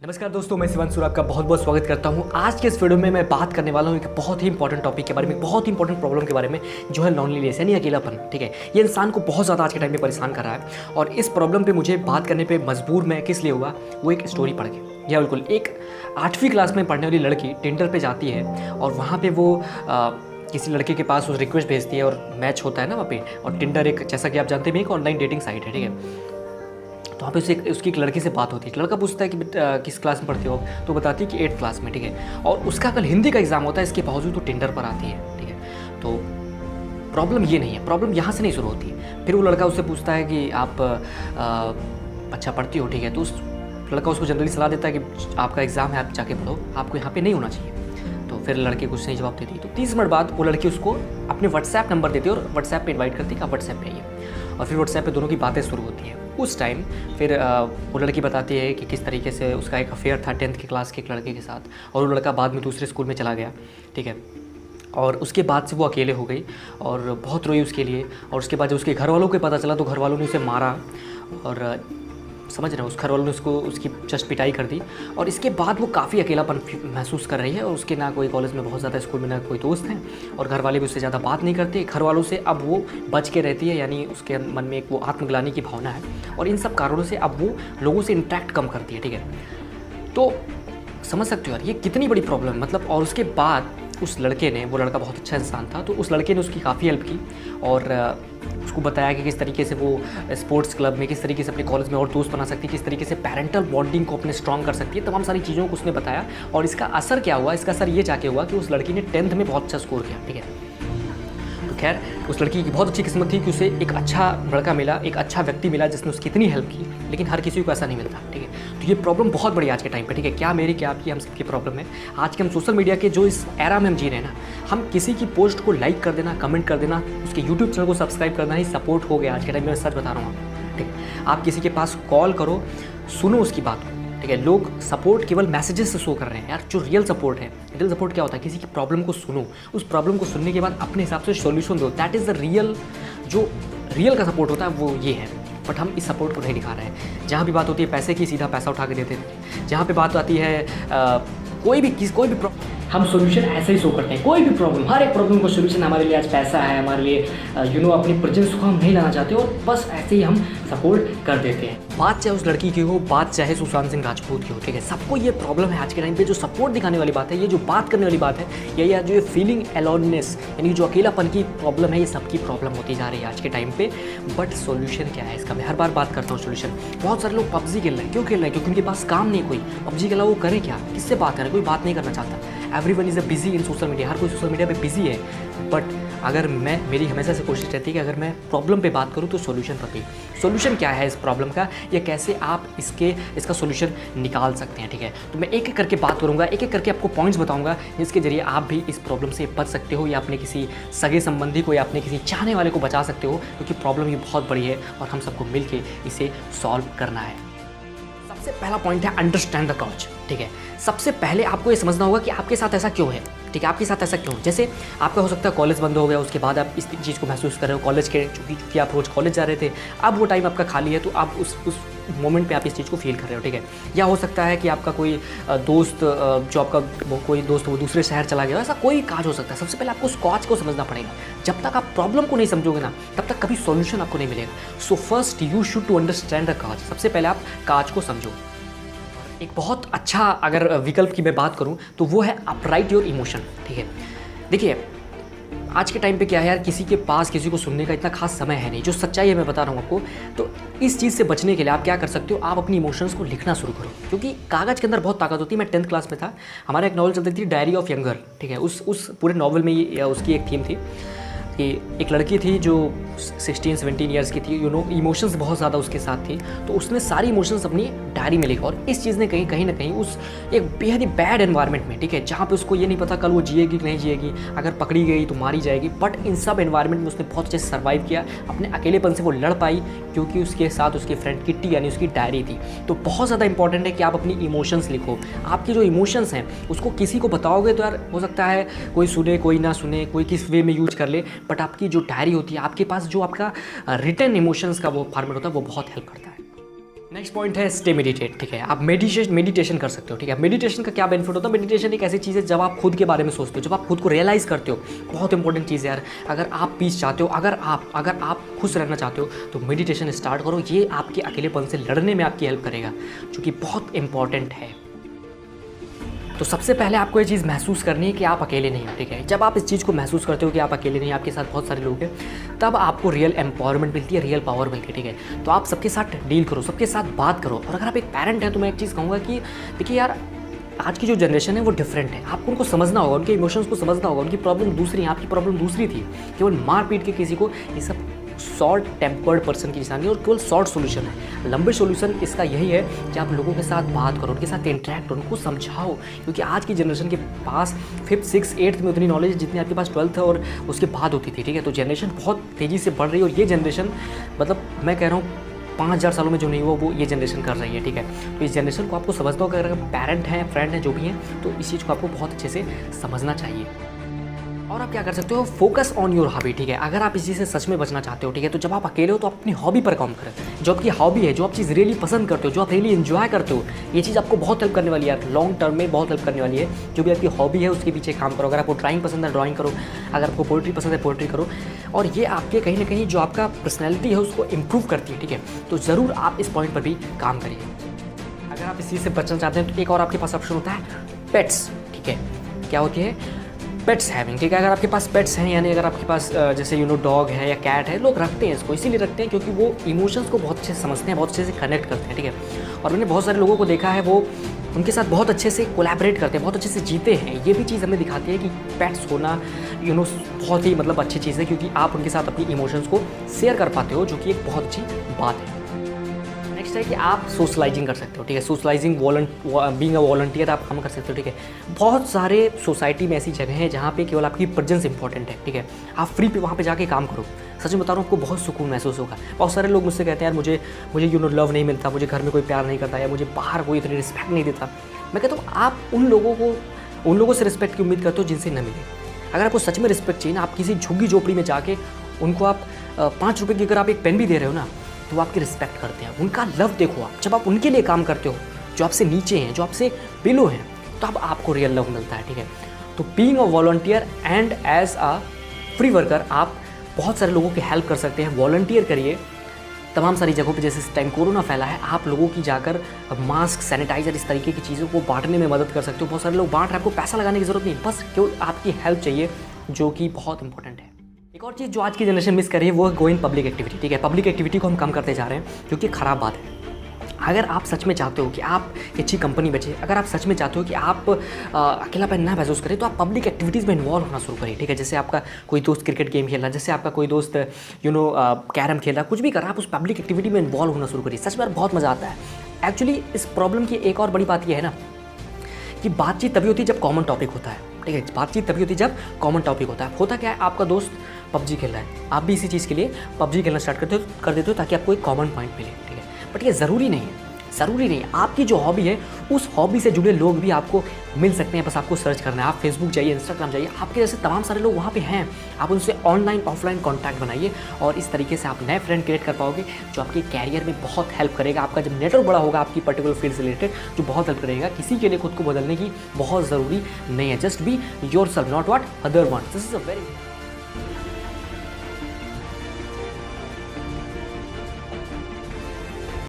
नमस्कार दोस्तों, मैं शिवांशु आपका बहुत बहुत स्वागत करता हूं। आज के इस वीडियो में मैं बात करने वाला हूं एक बहुत ही इंपॉर्टेंट टॉपिक के बारे में, बहुत ही इंपॉर्टेंट प्रॉब्लम के बारे में, जो है लॉनलीनेस यानी अकेलापन। ठीक है, ये इंसान को बहुत ज़्यादा आज के टाइम पे परेशान कर रहा है और इस प्रॉब्लम पे मुझे बात करने पे मजबूर मैं किस लिए हुआ, वो एक स्टोरी पढ़ के। या बिल्कुल, एक 8वीं क्लास में पढ़ने वाली लड़की टिंडर पर जाती है और वहाँ पर वो किसी लड़के के पास उस रिक्वेस्ट भेजती है और मैच होता है ना वहाँ पे। और टिंडर एक, जैसा कि आप जानते हैं, एक ऑनलाइन डेटिंग साइट है। ठीक है, तो वहाँ पे उसकी एक लड़की से बात होती है। लड़का पूछता है कि किस क्लास में पढ़ते हो, तो बताती है कि 8th क्लास में। ठीक है, और उसका कल हिंदी का एग्जाम होता है, इसके बावजूद तो टिंडर पर आती है। ठीक है, तो प्रॉब्लम ये नहीं है, प्रॉब्लम यहाँ से नहीं शुरू होती है। फिर वो लड़का उससे पूछता है कि आप अच्छा पढ़ती हो। ठीक है, तो उस लड़का उसको जनरली सलाह देता है कि आपका एग्ज़ाम है, आप जाके पढ़ो, आपको यहाँ पर नहीं होना चाहिए। तो फिर लड़के कुछ नहीं जवाब देती। तो 30 मिनट बाद वो लड़की उसको अपने व्हाट्सएप नंबर देती है और व्हाट्सएप पे इनवाइट करती है कि आप व्हाट्सएप पे आइए। और फिर व्हाट्सएप पे दोनों की बातें शुरू होती हैं। उस टाइम फिर वो लड़की बताती है कि किस तरीके से उसका एक अफेयर था 10th की क्लास के एक लड़के के साथ, और वो लड़का बाद में दूसरे स्कूल में चला गया। ठीक है, और उसके बाद से वो अकेले हो गई और बहुत रोई उसके लिए। और उसके बाद जब उसके घर वालों को पता चला तो घर वालों ने उसे मारा और समझ रहे हो, उस घर वालों ने उसको उसकी जस्ट पिटाई कर दी। और इसके बाद वो काफ़ी अकेलापन महसूस कर रही है और उसके ना कोई कॉलेज में बहुत ज़्यादा, स्कूल में ना कोई दोस्त हैं और घर वाले भी उससे ज़्यादा बात नहीं करते। घर वालों से अब वो बच के रहती है, यानी उसके मन में एक वो आत्मग्लानि की भावना है और इन सब कारणों से अब वो लोगों से इंटरेक्ट कम करती है। ठीक है, तो समझ सकते हो यार ये कितनी बड़ी प्रॉब्लम है। मतलब, और उसके बाद उस लड़के ने, वो लड़का बहुत अच्छा इंसान था, तो उस लड़के ने उसकी काफ़ी हेल्प की और उसको बताया कि किस तरीके से वो स्पोर्ट्स क्लब में, किस तरीके से अपने कॉलेज में और दोस्त बना सकती है, किस तरीके से पेरेंटल बॉन्डिंग को अपने स्ट्रॉन्ग कर सकती है। तमाम सारी चीज़ों को उसने बताया और इसका असर क्या हुआ, इसका असर ये जाके हुआ कि उस लड़की ने 10th में बहुत अच्छा स्कोर किया। ठीक है, तो खैर उस लड़की की बहुत अच्छी किस्मत थी कि उसे एक अच्छा लड़का मिला, एक अच्छा व्यक्ति मिला जिसने उसकी इतनी हेल्प की। लेकिन हर किसी को ऐसा नहीं मिलता। ठीक है, तो ये प्रॉब्लम बहुत बड़ी आज के टाइम पे। ठीक है, क्या मेरी, क्या आपकी, हम सबकी प्रॉब्लम है। आज के हम सोशल मीडिया के जो इस एरा में हम जी रहे हैं ना, हम किसी की पोस्ट को लाइक कर देना, कमेंट कर देना, उसके यूट्यूब चैनल को सब्सक्राइब करना ही सपोर्ट हो गया आज के टाइम में। मैं सच बता रहा हूँ आपको। ठीक है, आप किसी के पास कॉल करो, सुनो उसकी बात को। ठीक है, लोग सपोर्ट केवल मैसेजेस से शो कर रहे हैं यार। जो रियल सपोर्ट है, रियल सपोर्ट क्या होता है, किसी की प्रॉब्लम को सुनो, उस प्रॉब्लम को सुनने के बाद अपने हिसाब से सॉल्यूशन दो। दैट इज़ द रियल, जो रियल का सपोर्ट होता है वो ये है। बट हम इस सपोर्ट को नहीं दिखा रहे हैं। जहाँ भी बात होती है पैसे की, सीधा पैसा उठा के देते हैं। जहाँ पे बात आती है कोई भी हम सॉल्यूशन ऐसे ही शो करते हैं। कोई भी प्रॉब्लम, हर एक प्रॉब्लम का सॉल्यूशन हमारे लिए आज पैसा है, हमारे लिए अपनी प्रेजेंस को हम नहीं लाना चाहते और बस ऐसे ही हम सपोर्ट कर देते हैं। बात चाहे उस लड़की की हो, बात चाहे सुशांत सिंह राजपूत की हो। ठीक है, सबको ये प्रॉब्लम है आज के टाइम पे। जो सपोर्ट दिखाने वाली बात है, ये जो बात करने वाली बात है, या जो ये फीलिंग अलोननेस, यानी जो अकेलापन की प्रॉब्लम है, ये सबकी प्रॉब्लम होती जा रही है आज के टाइम पे। बट सॉल्यूशन क्या है इसका, मैं हर बार बात करता हूँ सोल्यूशन। बहुत सारे लोग पबजी खेल रहे हैं। क्यों खेल रहे हैं? क्योंकि उनके पास काम नहीं कोई। पबजी के अलावा वो करें क्या, किससे बात करें? कोई बात नहीं करना चाहता। Everyone is a busy in social media, हर कोई सोशल मीडिया पे बिजी है। बट अगर मेरी हमेशा से कोशिश रहती है कि अगर मैं प्रॉब्लम पे बात करूँ तो सॉल्यूशन पर भी। सॉल्यूशन क्या है इस प्रॉब्लम का, या कैसे आप इसका सॉल्यूशन निकाल सकते हैं। ठीक है, तो मैं एक एक करके बात करूँगा, एक एक करके आपको पॉइंट्स बताऊँगा जिसके जरिए आप भी इस प्रॉब्लम से बच सकते हो, या अपने किसी सगे संबंधी को या अपने किसी चाहने वाले को बचा सकते हो। क्योंकि प्रॉब्लम ये बहुत बड़ी है और हम सबको मिल के इसे सॉल्व करना है। सबसे पहला पॉइंट है अंडरस्टैंड द कॉज। ठीक है, सबसे पहले आपको ये समझना होगा कि आपके साथ ऐसा क्यों है। ठीक है, आपके साथ ऐसा क्यों? जैसे आपका हो सकता है कॉलेज बंद हो गया, उसके बाद आप इस चीज़ को महसूस कर रहे हो। कॉलेज के चूँकि आप रोज़ कॉलेज जा रहे थे, अब वो टाइम आपका खाली है, तो आप उस मोमेंट पे आप इस चीज़ को फील कर रहे हो। ठीक है, या हो सकता है कि आपका कोई दोस्त, जो आपका कोई दोस्त वो दूसरे शहर चला गया, ऐसा कोई काज हो सकता है। सबसे पहले आपको उस कॉज को समझना पड़ेगा। जब तक आप प्रॉब्लम को नहीं समझोगे ना, तब तक कभी सॉल्यूशन आपको नहीं मिलेगा। So first you should to understand the cause. सबसे पहले आप काज को समझो। एक बहुत अच्छा अगर विकल्प की मैं बात करूं तो वो है अप राइट योर इमोशन। ठीक है, देखिए आज के टाइम पे क्या है यार, किसी के पास किसी को सुनने का इतना खास समय है नहीं। जो सच्चाई है मैं बता रहा हूँ आपको। तो इस चीज़ से बचने के लिए आप क्या कर सकते हो, आप अपनी इमोशंस को लिखना शुरू करो। क्योंकि कागज़ के अंदर बहुत ताकत होती है। मैं 10th क्लास में था, हमारा एक नॉवल चलती थी डायरी ऑफ यंग गर्ल। ठीक है, उस पूरे नॉवल में उसकी एक थीम थी कि एक लड़की थी जो 16-17 ईयर्स की थी। इमोशंस बहुत ज़्यादा उसके साथ थी, तो उसने सारी इमोशंस अपनी डायरी में लिखा। और इस चीज़ ने कहीं ना कहीं उस एक बेहद ही बैड एनवायरनमेंट में, ठीक है, जहाँ पे उसको ये नहीं पता कल वो जिएगी कि नहीं जिएगी, अगर पकड़ी गई तो मारी जाएगी, बट इन सब एनवायरनमेंट में उसने बहुत अच्छे से सर्वाइव किया। अपने अकेलेपन से वो लड़ पाई क्योंकि उसके साथ उसकी फ्रेंड किट्टी यानी उसकी डायरी थी। तो बहुत ज़्यादा इंपॉर्टेंट है कि आप अपनी इमोशंस लिखो। आपकी जो इमोशंस हैं उसको किसी को बताओगे तो यार हो सकता है कोई सुने कोई ना सुने, कोई किस वे में यूज कर ले, बट आपकी जो डायरी होती है, आपके पास जो आपका रिटन इमोशंस का वो फॉर्मेट होता है, वो बहुत हेल्प करता है। नेक्स्ट पॉइंट है स्टे मेडिटेट। ठीक है, आप मेडिटेशन कर सकते हो। ठीक है, मेडिटेशन का क्या बेनिफिट होता है? मेडिटेशन एक ऐसी चीज़ है जब आप खुद के बारे में सोचते हो, जब आप खुद को रियलाइज़ करते हो। बहुत इंपॉर्टेंट चीज़ है यार, अगर आप पीस चाहते हो, अगर आप खुश रहना चाहते हो तो मेडिटेशन स्टार्ट करो। ये आपके अकेलेपन से लड़ने में आपकी हेल्प करेगा, जो कि बहुत इंपॉर्टेंट है। तो सबसे पहले आपको ये चीज़ महसूस करनी है कि आप अकेले नहीं हो। ठीक है, जब आप इस चीज़ को महसूस करते हो कि आप अकेले नहीं, आपके साथ बहुत सारे लोग हैं, तब आपको रियल एम्पावरमेंट मिलती है, रियल पावर मिलती है। ठीक है, तो आप सबके साथ डील करो, सबके साथ बात करो। और अगर आप एक पेरेंट हैं तो मैं एक चीज़ कहूँगा कि देखिए यार, आज की जो जनरेशन है वो डिफरेंट है। आपको उनको समझना होगा, उनके इमोशंस को समझना होगा। उनकी प्रॉब्लम दूसरी है, आपकी प्रॉब्लम दूसरी थी। केवल मार पीट के किसी को, ये सब शॉर्ट टेम्पर्ड पर्सन की निशानी है और केवल शॉर्ट सोल्यूशन है। लंबे सोल्यूशन इसका यही है कि आप लोगों के साथ बात करो, उनके साथ इंटरेक्ट करो, उनको समझाओ। क्योंकि आज की जनरेशन के पास 5th 6th 8th में उतनी नॉलेज जितनी आपके पास 12th और उसके बाद होती थी। ठीक है, तो जनरेशन बहुत तेज़ी से बढ़ रही है और ये जनरेशन, मतलब मैं कह रहा हूँ 5000 सालों में जो नहीं हुआ वो ये जनरेशन कर रही है। ठीक है, तो इस जनरेशन को आपको समझना होगा। अगर पेरेंट हैं, फ्रेंड हैं, जो भी हैं, तो इस चीज़ को आपको बहुत अच्छे से समझना चाहिए। और आप क्या कर सकते हो? Focus on your hobby. ठीक है, अगर आप इस चीज़ से सच में बचना चाहते हो, ठीक है, तो जब आप अकेले हो तो आप अपनी हॉबी पर काम करें। जो आपकी हॉबी है, जो आप चीज़ रियली पसंद करते हो, जो आप रियली एंजॉय करते हो, ये चीज़ आपको बहुत हेल्प करने वाली है यार, लॉन्ग टर्म में बहुत हेल्प करने वाली है। जो भी आपकी हॉबी है उसके पीछे काम करो। अगर आपको ड्राइंग पसंद है ड्राइंग करो, अगर आपको पोइट्री पसंद है पोइट्री करो। और ये आपके कहीं ना कहीं जो आपका पर्सनैलिटी है उसको इम्प्रूव करती है। ठीक है, तो ज़रूर आप इस पॉइंट पर भी काम करिए। अगर आप इस चीज़ से बचना चाहते हैं तो एक और आपके पास ऑप्शन होता है पेट्स। ठीक है, क्या होती है? Pets having. ठीक है, अगर आपके पास पेट्स हैं, यानी अगर आपके पास जैसे डॉग है या कैट है, लोग रखते हैं इसको, इसीलिए रखते हैं क्योंकि वो इमोशंस को बहुत अच्छे से समझते हैं, बहुत अच्छे से कनेक्ट करते हैं। ठीक है, और मैंने बहुत सारे लोगों को देखा है, वो उनके साथ बहुत अच्छे से कोलैबोरेट करते हैं, बहुत अच्छे से जीते हैं। ये भी चीज़ हमें दिखाती है कि पेट्स होना बहुत ही मतलब अच्छी चीज़ है, क्योंकि आप उनके साथ अपनी इमोशंस को शेयर कर पाते हो, जो कि एक बहुत अच्छी बात है। नेक्स्ट है कि आप सोशलाइजिंग कर सकते हो। ठीक है, सोशलाइजिंग बीइंग अ वॉलंटियर आप काम कर सकते हो। ठीक है, बहुत सारे सोसाइटी में ऐसी जगह हैं जहाँ पे केवल आपकी प्रेजेंस इंपॉर्टेंट है। ठीक है, आप फ्री पे वहाँ पे जाके काम करो। सच में बता रहा हूँ, आपको बहुत सुकून महसूस होगा। बहुत सारे लोग मुझसे कहते हैं यार मुझे लव नहीं मिलता, मुझे घर में कोई प्यार नहीं करता, या मुझे बाहर कोई इतनी रिस्पेक्ट नहीं देता। मैं कहता हूँ आप उन लोगों से रिस्पेक्ट की उम्मीद करते हो जिनसे न मिले। अगर आपको सच में रिस्पेक्ट चाहिए ना, आप किसी झुग्गी झोपड़ी में जाके उनको आप 5 रुपये की अगर आप एक पेन भी दे रहे हो ना, तो वो आपकी रिस्पेक्ट करते हैं। उनका लव देखो आप, जब आप उनके लिए काम करते हो, जो आपसे नीचे हैं, जो आपसे बिलो हैं, तो अब आपको रियल लव मिलता है। ठीक है, तो being a volunteer and as a free worker आप बहुत सारे लोगों की हेल्प कर सकते हैं। वॉलंटियर करिए तमाम सारी जगहों पे। जैसे इस टाइम कोरोना फैला है, आप लोगों की जाकर मास्क, सैनिटाइजर, इस तरीके की चीज़ों को बांटने में मदद कर सकते हो। बहुत सारे लोग बांट रहे हैं, आपको पैसा लगाने की ज़रूरत नहीं, बस केवल आपकी हेल्प चाहिए, जो कि बहुत इंपॉर्टेंट है। एक और चीज़ जो आज की जनरेशन मिस कर रही है वो है गो इन पब्लिक एक्टिविटी। ठीक है, पब्लिक एक्टिविटी को हम कम करते जा रहे हैं, जो कि ख़राब बात है। अगर आप सच में चाहते हो कि आप अच्छी कंपनी बचे, अगर आप सच में चाहते हो कि आप अकेलापन ना महसूस करें, तो आप पब्लिक एक्टिविटीज़ में इन्वॉल्व होना शुरू करिए। ठीक है, जैसे आपका कोई दोस्त क्रिकेट गेम खेल रहा है, जैसे आपका कोई दोस्त कैरम खेल रहा है, कुछ भी कर रहा है, आप उस पब्लिक एक्टिविटी में इन्वॉल्व होना शुरू करिए। सच में बहुत मज़ा आता है। एक्चुअली इस प्रॉब्लम की एक और बड़ी बात यह है ना कि बातचीत तभी होती है जब कॉमन टॉपिक होता है। ठीक है, बातचीत तभी होती है जब कॉमन टॉपिक होता है। होता क्या है, आपका दोस्त पबजी खेल रहा है, आप भी इसी चीज़ के लिए पबजी खेलना स्टार्ट कर देते हो ताकि आपको एक कॉमन पॉइंट मिले। ठीक है, बट ये ज़रूरी नहीं है। आपकी जो हॉबी है, उस हॉबी से जुड़े लोग भी आपको मिल सकते हैं। बस आपको सर्च करना है, आप फेसबुक जाइए, इंस्टाग्राम जाइए, आपके जैसे तमाम सारे लोग वहाँ पे हैं। आप उनसे ऑनलाइन ऑफलाइन कॉन्टैक्ट बनाइए और इस तरीके से आप नए फ्रेंड क्रिएट कर पाओगे, जो आपके कैरियर में बहुत हेल्प करेगा। आपका जब नेटवर्क बड़ा होगा आपकी पर्टिकुलर फील्ड से रिलेटेड, जो बहुत हेल्प करेगा। किसी के लिए खुद को बदलने की बहुत ज़रूरी नहीं है। Just be your self, not what other want. This is a very